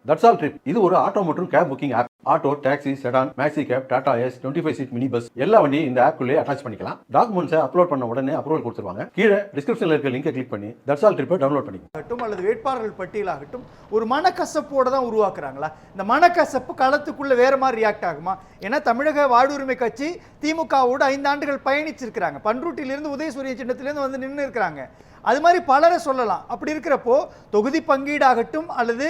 That's all trip இது ஒரு auto மற்றும் cab booking app. Auto, taxi, sedan, maxi cab, Tata ace, 25 seat mini bus எல்லா வண்டியும் இந்த ஆப்குள்ளே அட்டாச் பண்ணிக்கலாம். டாக்குமெண்ட்ஸை அப்லோட் பண்ண உடனே அப்ரூவல் கொடுத்துருவாங்க. கீழே டிஸ்கிரிப்ஷன்ல இருக்க லிங்கை கிளிக் பண்ணி தட்ஸ் ஆல் ட்ரிப்பை டவுன்லோட் பண்ணிக்கலாம். அல்லது வேட்பாளர்கள் பட்டியலாகட்டும் ஒரு மனக்கசப்போட தான் உருவாக்குறாங்களா? இந்த மனக்கசப்பு களத்துக்குள்ள வேற மாதிரி ரியாக்ட் ஆகுமா? ஏன்னா தமிழக வாழ்வுரிமை கட்சி திமுகவோடு 5 ஆண்டுகள் பயணிச்சிருக்கிறாங்க. பண்ருட்டிலிருந்து உதயசூரிய சின்னத்திலிருந்து வந்து நின்று இருக்கிறாங்க. அது மாதிரி பலரை சொல்லலாம். அப்படி இருக்கிறப்போ தொகுதி பங்கீடாகட்டும் அல்லது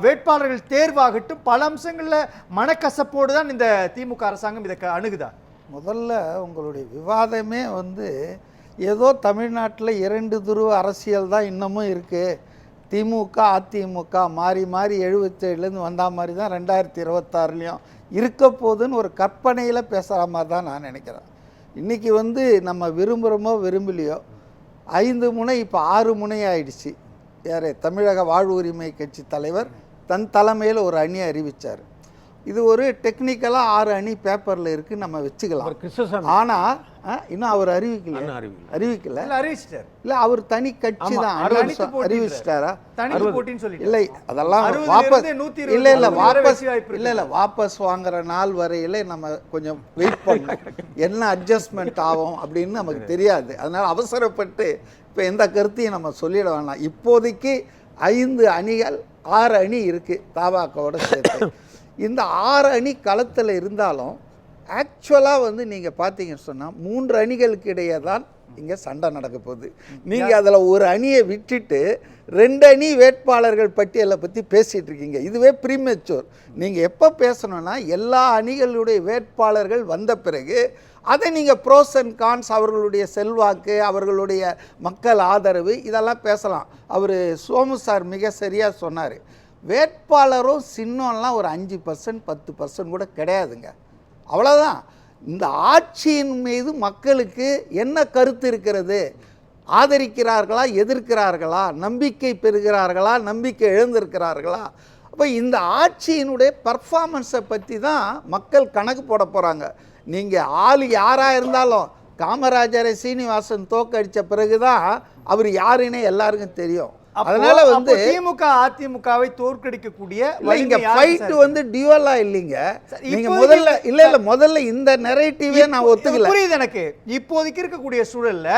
வேட்பாளர்கள் தேர்வாகட்டும் பல அம்சங்களில் மனக்கசப்போடு தான் இந்த திமுக அரசாங்கம் இதை அணுகுதா? முதல்ல உங்களுடைய விவாதமே ஏதோ தமிழ்நாட்டில் 2 துருவ அரசியல் தான் இன்னமும் இருக்குது. திமுக அதிமுக மாறி மாறி 77லேருந்து வந்த மாதிரி தான் 2026லையும் இருக்க போதுன்னு ஒரு கற்பனையில் பேசுகிற மாதிரி தான் நான் நினைக்கிறேன். இன்றைக்கி நம்ம விரும்புகிறோமோ விரும்பலையோ 5 முனை இப்போ 6 முனை ஆயிடுச்சு. யார்? தமிழக வாழ்வுரிமை கட்சி தலைவர் தன் தலைமையில் ஒரு அணி அறிவித்தார். இது ஒரு டெக்னிக்கலாக 6 அணி பேப்பரில் இருக்குது, நம்ம வச்சுக்கலாம். ஆனால் இன்னும் அவர் அறிவிக்கல. இல்லை, அவர் தனி கட்சி தான் அறிவிச்சிட்டாரா? இல்லை, அதெல்லாம் வாபஸ் வாங்குற நாள் வரையில நம்ம கொஞ்சம் வெயிட் பண்ணணும். என்ன அட்ஜஸ்ட்மெண்ட் ஆகும் அப்படின்னு நமக்கு தெரியாது. அதனால் அவசரப்பட்டு இப்போ எந்த கருத்தையும் நம்ம சொல்லிட வேணாம். இப்போதைக்கு 5 அணிகள் 6 அணி இருக்குது தாவாக்கோட சேர்த்து. இந்த 6 அணி களத்தில் இருந்தாலும் ஆக்சுவலாக நீங்கள் பார்த்தீங்கன்னு சொன்னால் 3 அணிகளுக்கு இடையே தான் இங்கே சண்டை நடக்க போகுது. நீங்கள் அதில் ஒரு அணியை விட்டுட்டு 2 அணி வேட்பாளர்கள் பட்டியலை பற்றி பேசிகிட்டு இருக்கீங்க. இதுவே ப்ரீமெச்சூர். நீங்கள் எப்போ பேசணுன்னா எல்லா அணிகளுடைய வேட்பாளர்கள் வந்த பிறகு அதை நீங்கள் ப்ரோஸ் அண்ட் கான்ஸ், அவர்களுடைய செல்வாக்கு, அவர்களுடைய மக்கள் ஆதரவு, இதெல்லாம் பேசலாம். அவர் சோமு சார் மிக சரியாக சொன்னார். வேட்பாளரும் சின்னம்லாம் ஒரு 5% 10% கூட கிடையாதுங்க. அவ்வளோதான். இந்த ஆட்சியின் மீது மக்களுக்கு என்ன கருத்து இருக்கிறது? ஆதரிக்கிறார்களா, எதிர்க்கிறார்களா, நம்பிக்கை பெறுகிறார்களா, நம்பிக்கை இழந்திருக்கிறார்களா? அப்போ இந்த ஆட்சியினுடைய பர்ஃபார்மன்ஸை பற்றி தான் மக்கள் கணக்கு போட போகிறாங்க. நீங்கள் ஆள் யாராக இருந்தாலும் காமராஜரை சீனிவாசன் தோக்கடித்த பிறகு தான் அவர் யாருன்னே எல்லாருக்கும் தெரியும். அதனால திமுக அதிமுகவை தோற்கடிக்கக்கூடிய இங்க ஃபைட் டியூவலா இல்லைங்க. நீங்க முதல்ல இந்த நரேட்டிவே நான் ஒத்துக்கல. புரியுது எனக்கு. இப்போதைக்கு இருக்கக்கூடிய சூழல்ல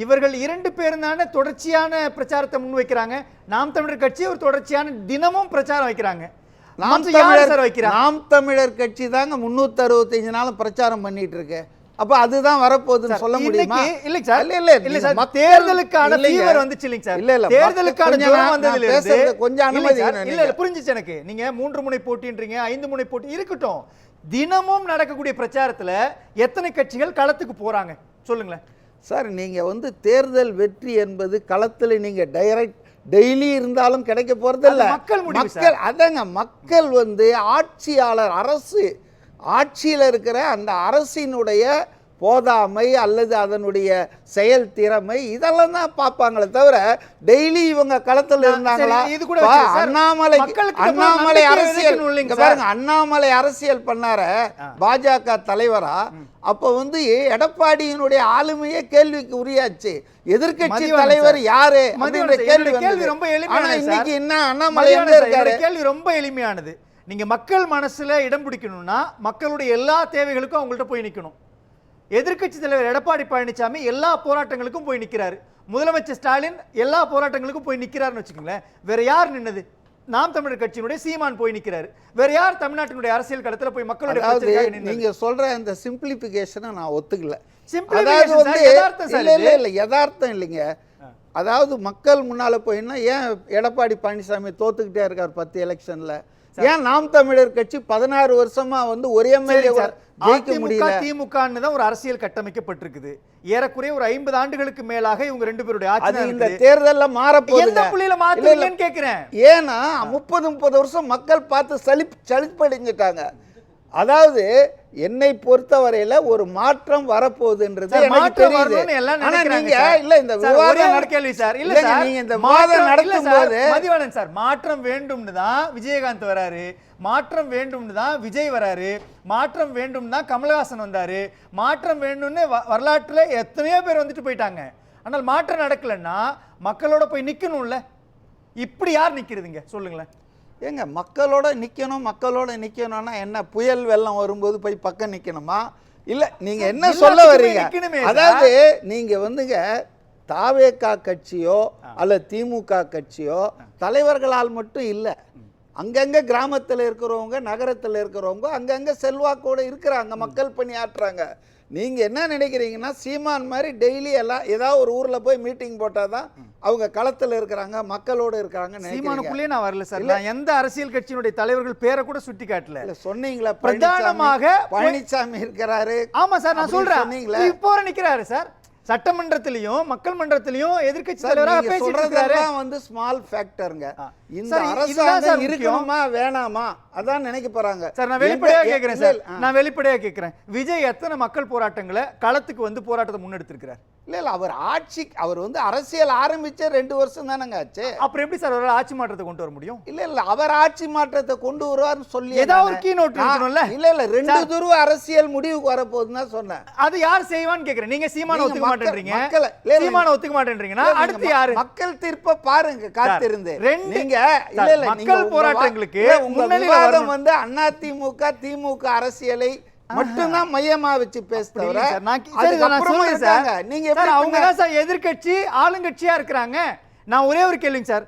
இவர்கள் 2 பேரும் தானே தொடர்ச்சியான பிரச்சாரத்தை முன்வைக்கிறாங்க. நாம் தமிழர் கட்சி ஒரு தொடர்ச்சியான தினமும் பிரச்சாரம் வைக்கிறாங்க. நாம் தமிழர் கட்சி தாங்க 365 நாளும் பிரச்சாரம் பண்ணிட்டு இருக்கு. அப்ப அதுதான் வரப்போகுதுன்னு சொல்ல முடியுமா? இல்ல சார், இல்ல சார், தேர்தலுக்கான ஃபீவர் வந்துச்சு இல்லைங்க சார். இல்ல தேர்தலுக்கான ஜுரம் வந்ததுல இருந்து கொஞ்சம் அனுமதி. இல்ல புரிஞ்சிச்சு எனக்கு. நீங்க 3 முனை போட்டின்றீங்க, 5 முனை போட்டி இருக்கட்டும். தினமும் நடக்கக்கூடிய பிரச்சாரத்துல எத்தனை கட்சிகள் களத்துக்கு போறாங்க சொல்லுங்களேன் சார். நீங்க தேர்தல் வெற்றி என்பது களத்துல நீங்க டைரக்ட் டெய்லி இருந்தாலும் கிடைக்க போறதில்ல. மக்கள் அதாங்க, மக்கள் ஆட்சியாளர், அரசு ஆட்சியில் இருக்கிற அந்த அரசினுடைய போதாமை அல்லது அதனுடைய செயல் திறமை இதெல்லாம் தான் பார்ப்பாங்களே தவிர டெய்லி இவங்க களத்தில் இருந்தாங்களா? அண்ணாமலை அரசியல் பாருங்க, அண்ணாமலை அரசியல் பண்ணார பாஜக தலைவரா. அப்போ எடப்பாடியினுடைய ஆளுமையே கேள்விக்கு உரியாச்சு. எதிர்கட்சி தலைவர் யாரு கேள்வி ரொம்ப எளிமையான. இன்னைக்கு என்ன அண்ணாமலை கேள்வி ரொம்ப எளிமையானது. நீங்க மக்கள் மனசுல இடம் பிடிக்கணும்னா மக்களுடைய எல்லா தேவைகளுக்கும் அவங்கள்ட்ட போய் நிக்கணும். எதிர்க்கட்சி தலைவர் எடப்பாடி பழனிசாமி எல்லா போராட்டங்களுக்கும் போய் நிக்கிறாரு. முதலமைச்சர் ஸ்டாலின் எல்லா போராட்டங்களுக்கும் போய் நிக்கிறாருன்னு வச்சுக்கோங்களேன். வேற யார் நின்னது? நாம் தமிழர் கட்சியினுடைய சீமான் போய் நிக்கிறாரு. வேற யார் தமிழ்நாட்டினுடைய அரசியல் களத்துல போய் மக்களுடைய நீங்க சொல்ற இந்த சிம்பிளிபிகேஷனை நான் ஒத்துக்கல. யதார்த்தம் இல்லைங்க. அதாவது மக்கள் முன்னால போயின்னா ஏன் எடப்பாடி பழனிசாமி தோத்துக்கிட்டே இருக்கார் 10 எலெக்ஷன்ல? ஏன் நாம் தமிழர் கட்சி 16 வருஷமா ஒரு எம்எல்ஏ ஜெயிக்க முடியல? திமுகன்னு தான் ஒரு அரசியல் கட்டமைக்கப்பட்டிருக்குது. ஏறக்குறைய ஒரு 50 ஆண்டுகளுக்கு மேலாக இவங்க 2 பேருடைய ஆட்சி இந்த தேர்தல்ல மாறப்போகுது. எந்த புள்ளியில மாத்தலன்னு கேக்குறேன். ஏன்னா 30 வருஷம் மக்கள் பார்த்து சலிப்படைஞ்சிட்டாங்க. அதாவது என்னை பொறுத்தவரையில ஒரு மாற்றம் வரப்போகுதுன்றது எனக்கு தெரியுது. ஆனா நீங்க இல்ல இந்த விவாதம் கேள்வி சார், இல்ல சார், நீங்க இந்த விவாதம் நடத்தும்போது மதிவாணன் சார் மாற்றம் வேண்டும்னு தான் விஜயகாந்த் வராரு, மாற்றம் வேண்டும்னு தான் விஜய் வராரு, மாற்றம் வேண்டும் தான் கமலஹாசன் வந்தாரு, மாற்றம் வேண்டும்னு வரலாற்றுல எத்தனையோ பேர் வந்துட்டு போயிட்டாங்க. ஆனால் மாற்றம் நடக்கலன்னா மக்களோட போய் நிக்கணும்ல. இப்படி யார் நிக்கிறதுங்க சொல்லுங்களேன்? ஏங்க மக்களோட நிக்கணும்னா என்ன, புயல் வெள்ளம் வரும்போது போய் பக்கம் நிக்கணுமா? இல்ல நீங்க என்ன சொல்ல வர்றீங்க? அதாவது நீங்க வந்துங்க தாவேகா கட்சியோ அல்ல திமுக கட்சியோ தலைவர்களால் மட்டும் இல்ல, அங்கங்க கிராமத்தில் இருக்கிறவங்க நகரத்தில் இருக்கிறவங்க அங்கங்க செல்வாக்கோட இருக்கிறாங்க, மக்கள் பணியாற்றுறாங்க. நீங்க என்ன நினைக்கிறீங்கன்னா சீமான் மாதிரி டெய்லி எல்லாம் ஏதாவது ஒரு ஊர்ல போய் மீட்டிங் போட்டாதான் அவங்க களத்துல இருக்கிறாங்க, மக்களோட இருக்காங்க. சீமானுக்குள்ளே நான் வரல சார், நான் எந்த அரசியல் கட்சியினுடைய தலைவர்கள் பேரை கூட சுட்டி காட்டல. சொன்னீங்களா பிரதானமாக பழனிசாமி இருக்கிறாரு. ஆமா சார், நான் சொல்றேன் இப்போ நிக்கிறாரு சார், சட்டமன்றத்திலையும் மக்கள் மன்றத்திலையும் எதிர்க்கட்சி தலைவராக பேசிட்டு இருக்காரு. வந்து ஸ்மால் ஃபேக்டர்ங்க. இந்த அரசாங்கம் இருக்கணுமா வேணாமா அதான் நினைக்க போறாங்க சார். நான் வெளிப்படையா கேக்குறேன் சார், நான் வெளிப்படையா கேக்குறேன், விஜய் எத்தனை மக்கள் போராட்டங்களை களத்துக்கு வந்து போராட்டத்தை முன்னெடுத்திருக்கிறார்? இல்ல அவர் வந்து அரசியல் ஆரம்பிச்ச 2 வருஷம் தானங்க ஆச்சு. அப்புறம் எப்படி சார் அவரால் ஆட்சி மாற்றத்தை கொண்டு வர முடியும்? இல்ல அவர் ஆட்சி மாற்றத்தை கொண்டு வருவார்னு சொல்லி ஏதாவது ஒரு கீ நோட் இருக்கணும்ல. இல்ல 2 துருவ அரசியல் முடிவுக்கு வர போகுதுன்னு தான் சொன்னேன். அது யார் செய்வான்னு கேக்குறேன். நீங்க சீமான ஒத்துக்க மாட்டேன்றீங்க, சீமான ஒத்துக்க மாட்டேன்றீங்கன்னா அடுத்து யாரு? மக்கள் தீர்ப்ப பாருங்க காத்திருந்து. நீங்க இல்ல மக்கள் போராட்டங்களுக்கு முன்னணி விவாதம் வந்து அதிமுக திமுக அரசியலை மட்டும்தான் மையமா வச்சு பேசுறவர நீங்க அவங்க தான் சார் எதிர்க்கட்சி ஆளுங்கட்சியா இருக்கிறாங்க. நான் ஒரே ஒரு கேள்விங்க சார்,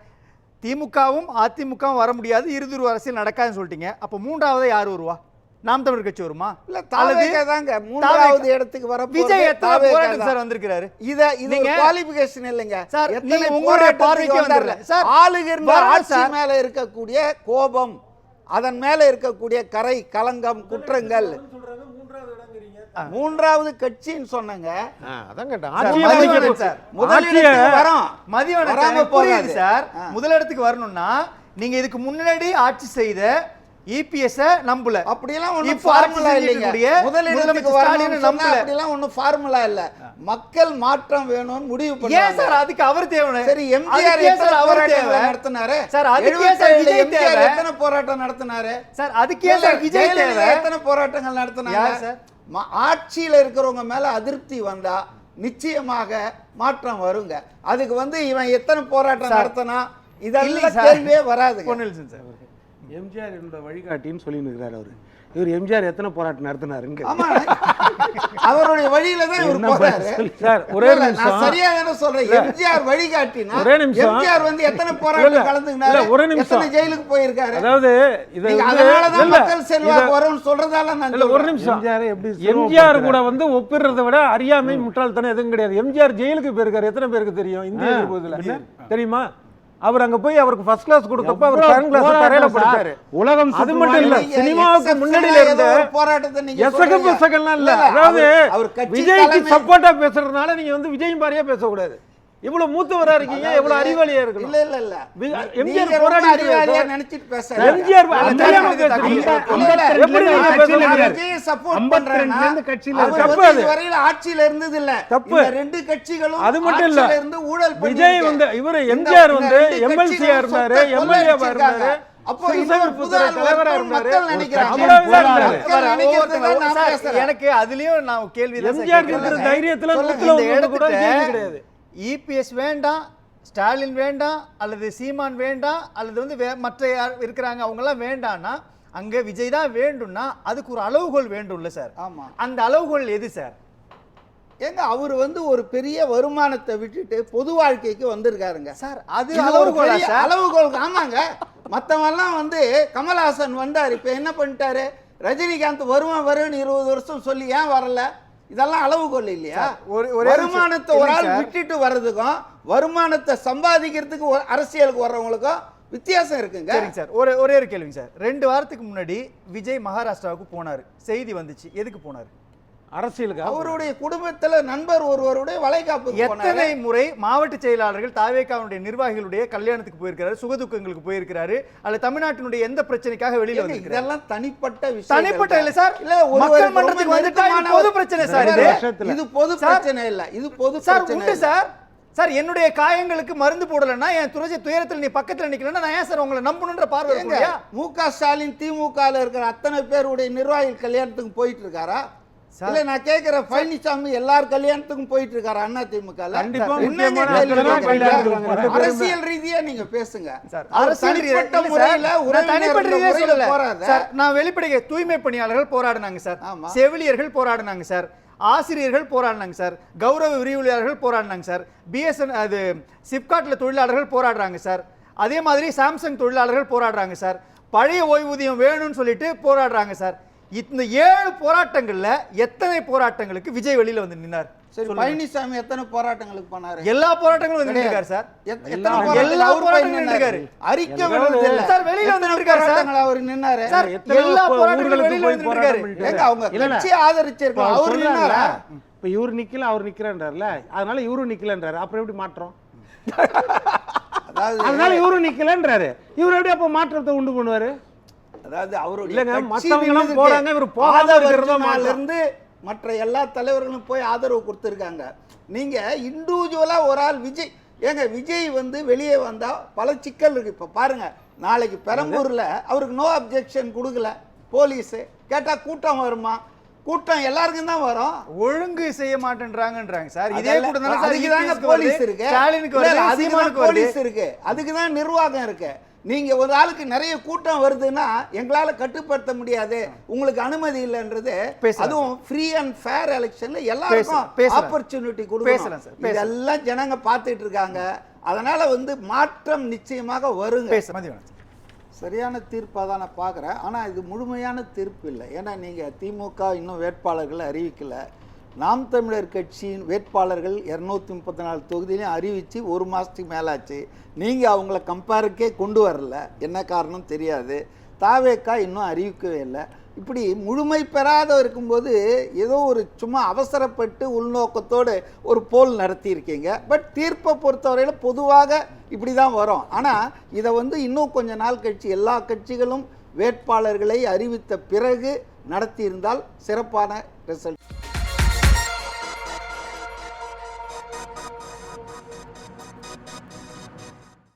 திமுகவும் அதிமுகவும் வர முடியாது, இருதுருவ அரசியல் நடக்காதுன்னு சொல்லிட்டீங்க, அப்ப மூன்றாவது யார் வருவா? நாம் தமிழர் கட்சி வருமா? இல்ல தாவேகாதாங்க மூன்றாவது இடத்துக்கு வர போறது. விஜய் எத்தனை போராட்டம் சார் வந்திருக்காரு? இது குவாலிஃபிகேஷன் இல்லைங்க சார், நீங்க உங்களுடைய பார்வைக்கு வந்துறல சார். ஆளுகிற ஆட்சி மேல இருக்கக்கூடிய கோபம், அதன் மேல இருக்கக்கூடிய கரை கலங்கம் குற்றங்கள், மூன்றாவது கட்சின்னு சொன்னங்க. அதான் கேட்டேன். முதலிடத்துக்கு வரோம், மதியம் புரியுது சார். முதலிடத்துக்கு வரணும்னா நீங்க இதுக்கு முன்னாடி ஆட்சி செய்த இபிஎஸ் நம்பல, அப்படியெல்லாம் ஒண்ணும் ஃபார்முலா இல்லைங்க. முதலிடத்துக்கு வரணும்னு நம்பல, அப்படிலாம் ஒண்ணும் ஃபார்முலா இல்ல. மக்கள் மாற்றம் வேணும்னு முடிவு பண்ணாங்க. ஏன் சார் அதுக்கு அவர் தேவை? சரி, எம்ஜிஆர் நடத்தினாரு சார், அதுக்கே சார் விஜய் தேவை. எத்தனை போராட்டம் நடத்தினாரு சார்? அதுக்கே சார் விஜய் தேவை. எத்தனை போராட்டங்கள் நடத்தினாங்க சார்? ஆட்சியில இருக்கிறவங்க மேல அதிருப்தி வந்தா நிச்சயமாக மாற்றம் வருங்க. அதுக்கு வந்து இவன் எத்தனை போராட்டம் நடத்தினா இதெல்லாம் கேள்வியே வராது. பொன்னில்சன் சார் எம்ஜிஆர் என்னோட வழிகாட்டின்னு சொல்லிட்டு இருக்கிறார் அவரு. இவர் எம்ஜிஆர் எத்தனை போராட்டம் நடத்தினாருங்க? அவருடைய வழியில தான் இவர் போறாரு சார். ஒரே நிமிஷம், சரியா தான சொல்றேன். எம்ஜிஆர் வழிகாட்டினா ஒரே நிமிஷம், எம்ஜிஆர் வந்து எத்தனை போராட்டம் கலந்துக்கினாரு, ஒரே நிமிஷம், எத்தனை ஜெயிலுக்கு போயிருக்காரு. அதாவது இது அதனால தான் மக்கள் செல்வாக்கு வரும்னு சொல்றதால நான் இல்ல. ஒரு நிமிஷம், எம்ஜிஆர் கூட வந்து ஒப்பிடுறதை விட அறியாமை முட்டாள்தனம் எதுவும் கிடையாது. எம்ஜிஆர் ஜெயிலுக்கு போயிருக்காரு, எத்தனை பேருக்கு தெரியும்? இந்திய எதிர்ப்புல தெரியுமா? அவர் அங்க போய் அவருக்கு ஃபர்ஸ்ட் கிளாஸ் கொடுத்தப்ப அவர் செகண்ட் கிளாஸ் தரையில படிச்சாரு. உலகம் அது மட்டும் இல்ல, சினிமாவுக்கு முன்னாடில இருந்த போராட்டத்தை நீங்க எசக பசகல்லாம் இல்ல. அதாவது விஜய்க்கு சப்போர்ட்டா பேசுறதுனால நீங்க வந்து விஜய் மாதிரியே பேசக்கூடாது. இவ்வளவு மூத்தவரா இருக்கீங்க, எவ்வளவு அறிவாளியா இருக்கணும். இல்ல இல்ல இல்ல, எம்ஜிஆர் போராடி அறிவாளியா நினைச்சிட்டு பேசுறாரு. எம்ஜிஆர் தெரியாம பேசுறீங்க. எப்படி நீங்க பேசுறீங்க? விஜய் சப்போர்ட் பண்றேன்னா இந்த கட்சியில தப்பு. வரையில ஆட்சியில இருந்தது இல்ல தப்பு. இந்த ரெண்டு கட்சிகளும் அது மட்டும் இல்ல, இருந்து ஊழல் பண்ணி விஜய் வந்து இவரு எம்ஜிஆர் வந்து எம்எல்சியா இருந்தாரு, எம்எல்ஏ இருந்தாரு, அப்போ இன்னொரு புது தலைவரா இருந்தாரு. எனக்கு அதுலயும் நான் கேள்வி எம்ஜிஆர் இருக்கிற தைரியத்துல கூட கிடையாது. இபிஎஸ் வேண்டாம், ஸ்டாலின் வேண்டாம், அல்லது சீமான் வேண்டாம், அல்லது வந்து மற்ற இருக்கிறாங்க அவங்க எல்லாம் வேண்டாம்னா அங்க விஜய் தான் வேண்டும்னா அதுக்கு ஒரு அளவுகோல் வேண்டும்ல சார்? ஆமா, அந்த அளவுகோல் எது சார்? ஏங்க அவர் வந்து ஒரு பெரிய வருமானத்தை விட்டுட்டு பொது வாழ்க்கைக்கு வந்திருக்காருங்க சார். அது அளவுகோல் சார்? அளவுகோல் ஆமாங்க. மற்றவெல்லாம் வந்து கமல்ஹாசன் வந்தார், இப்போ என்ன பண்ணிட்டாரு? ரஜினிகாந்த் வருவான் 20 வருஷம் சொல்லி ஏன் வரல? இதெல்லாம் அளவுகோல் இல்லையா? வருமானத்தை ஒரு ஆள் விட்டுட்டு வர்றதுக்கும் வருமானத்தை சம்பாதிக்கிறதுக்கு அரசியலுக்கு வர்றவங்களுக்கும் வித்தியாசம் இருக்குங்க. சரிங்க சார், ஒரே ஒரு கேள்விங்க சார். 2 வாரத்துக்கு முன்னாடி விஜய் மகாராஷ்டிராவுக்கு போனாரு, செய்தி வந்துச்சு. எதுக்கு போனாரு? அரசியலுக்கு. அவருடைய குடும்பத்துல நண்பர் ஒருவருடைய வளைகாப்பு. எத்தனை முறை மாவட்ட செயலாளர்கள் தாவேகாவுடைய நிர்வாகிகளுடைய கல்யாணத்துக்கு போயிருக்காரு, சுகதுக்கங்களுக்கு போயிருக்காரு, அல்ல தமிழ்நாட்டினுடைய எந்த பிரச்சனைக்காக வெளியில வந்திருக்காரு? இதெல்லாம் தனிப்பட்ட விஷயம். தனிப்பட்ட இல்ல சார், இல்ல மக்கள் மன்றத்துக்கு வந்துட்டா பொது பிரச்சனை சார். இது பொது பிரச்சனை இல்ல, இது பொது பிரச்சனை சார். சார், என்னுடைய காயங்களுக்கு மருந்து போடலன்னா, என் துயரத்தில் நீ பக்கத்துல நிக்கலன்னா நான் ஏன் சார் உங்களை நம்பணுன்ற பார்வை இருக்குங்க? மு.க. ஸ்டாலின் திமுகல இருக்கிற அத்தனை பேருடைய நிர்வாகிகள் கல்யாணத்துக்கு போயிட்டு இருக்காரா? இல்ல நான் கேக்குறேன், பழனிசாமி எல்லார் கல்யாணத்துக்கும் போயிட்டு இருக்காரு அண்ணா திமுக கண்டிப்பா என்னங்க முக்கியமான கேள்வி ஆட்கள் தான் கேக்குறீங்க? கல்யாணத்துக்கு போறாங்க. அரசியல் ரீதியா நீங்க பேசுங்க. சார், அவர் அரசியல் ரீதியா தனிப்பட்ட இல்ல முறையில சார், நான் தனிப்பட்ட ரீதியா முறையில சொல்லல. போறாத. சார், நான் வெளிப்படையாக தூய்மை பணியாளர்கள் போராடினாங்க சார், ஆமா. செவிலியர்கள் போராடினாங்க சார், ஆசிரியர்கள் போராடினாங்க சார், கௌரவ விரிவுரையாளர்கள் போராடினாங்க சார், பிஎஸ்என் அது சிப்காட்ல தொழிலாளர்கள் போராடுறாங்க சார், அதே மாதிரி சாம்சங் தொழிலாளர்கள் போராடுறாங்க சார், பழைய ஓய்வூதியம் வேணும்னு சொல்லிட்டு போராடுறாங்க சார். இந்த 7 போராட்டங்கள்ல எத்தனை போராட்டங்களுக்கு விஜய் வெளியில வந்து நின்னார்? சரி, பழனிசாமி எத்தனை போராட்டங்களுக்கு போனாரு? எல்லா போராட்டங்களும் வந்து நின்னுக்காரு சார். எத்தனை எல்லா போராட்டங்கள் அவர் போய் போராட்டங்களும் நின்னாரு? நின்னுக்காரு. அறிக்கை விடுறது இல்ல. சார், வெளியில வந்து நின்னுக்காரு சார். போராட்டங்கள் அவர் நின்னாரு. சார், எத்தனை எல்லா போராட்டங்களும் ஊர்களுக்கு வெளியில போய் வந்து நின்னுக்காரு. போராட்டம் ஏங்க அவங்க இல்ல, இல்ல. கட்சி ஆதரிச்சிருக்கோம், அவர் நின்னாரா? இப்ப இவரு நிக்கல அவர் நிக்கிறேன்றார்ல, அதனால இவரும் நிக்கலன்றாரு. அப்புறம் எப்படி மாற்றம்? அதாவது அதனால இவரும் நிக்கலன்றாரு. இவரு எப்படி அப்ப மாற்றத்தை உண்டு பண்ணுவாரு? அதாவது அவருடைய இல்லங்க, கட்சி மத்தவங்க எல்லாம் விழுதுக்கு போறாங்க, இவரு போகாம ஆதரவு இருக்கிறதா அர்ஜுனால இருந்து மற்ற எல்லா தலைவர்களும் போய் ஆதரவு கொடுத்திருக்காங்க. நீங்க இண்டிவிஜுவலா ஒரு ஆள் விஜய், ஏங்க விஜய் வந்து வெளியே வந்தா பல சிக்கல் இருக்கு. இப்ப பாருங்க, நாளைக்கு பெரம்பூர்ல அவருக்கு நோ அப்ஜெக்ஷன் கொடுக்கல போலீஸ், கேட்டா கூட்டம் வருமா? கூட்டம் எல்லாருக்கும் தான் வரும். ஒழுங்கு செய்ய மாட்டேன்றாங்கன்றாங்க சார். இதே அதெல்லாம் கூட தானே சார் அதுக்கு தாங்க EPS க்கு போலீஸ் வருது, இருக்கு. ஸ்டாலினுக்கு இல்ல, வருது, அதுக்கு தான் சீமானுக்கு வருது. போலீஸ் இருக்கு, அதுக்கு தான் நிர்வாகம் இருக்கு. நீங்க ஒரு ஆளுக்கு நிறைய கூட்டம் வருதுன்னா எங்களால கட்டுப்படுத்த முடியாது, உங்களுக்கு அனுமதி இல்லைன்றது. பேசலாம். அதுவும் ஃப்ரீ அண்ட் ஃபேர் எலெக்ஷன்ல எல்லாருக்கும் பேசலாம். ஆப்பர்ச்சுனிட்டி பேசலாம் கொடுக்கணும். சார், பேசலாம். இதெல்லாம் ஜனங்க பார்த்துட்டு இருக்காங்க. அதனால வந்து மாற்றம் நிச்சயமாக வருங்க. பேச மதியம் சரியான தீர்ப்பாக தான் நான் பார்க்குறேன். ஆனால் இது முழுமையான தீர்ப்பு இல்லை. ஏன்னா நீங்கள் திமுக இன்னும் வேட்பாளர்களை அறிவிக்கலை. நாம் தமிழர் கட்சியின் வேட்பாளர்கள் 234 தொகுதியிலையும் அறிவித்து 1 மாதத்துக்கு மேலாச்சு. நீங்கள் அவங்கள கம்பேருக்கே கொண்டு வரல, என்ன காரணம் தெரியாது. தாவேக்கா இன்னும் அறிவிக்கவே இல்லை. இப்படி முழுமை பெறாத இருக்கும்போது ஏதோ ஒரு சும்மா அவசரப்பட்டு உள்நோக்கத்தோடு ஒரு போல் நடத்தியிருக்கீங்க. பட் தீர்ப்பை பொறுத்தவரையில் பொதுவாக இப்படி தான் வரும். ஆனால் இதை வந்து இன்னும் கொஞ்ச நாள் கழிச்சு எல்லா கட்சிகளும் வேட்பாளர்களை அறிவித்த பிறகு நடத்தியிருந்தால் சிறப்பான ரிசல்ட்.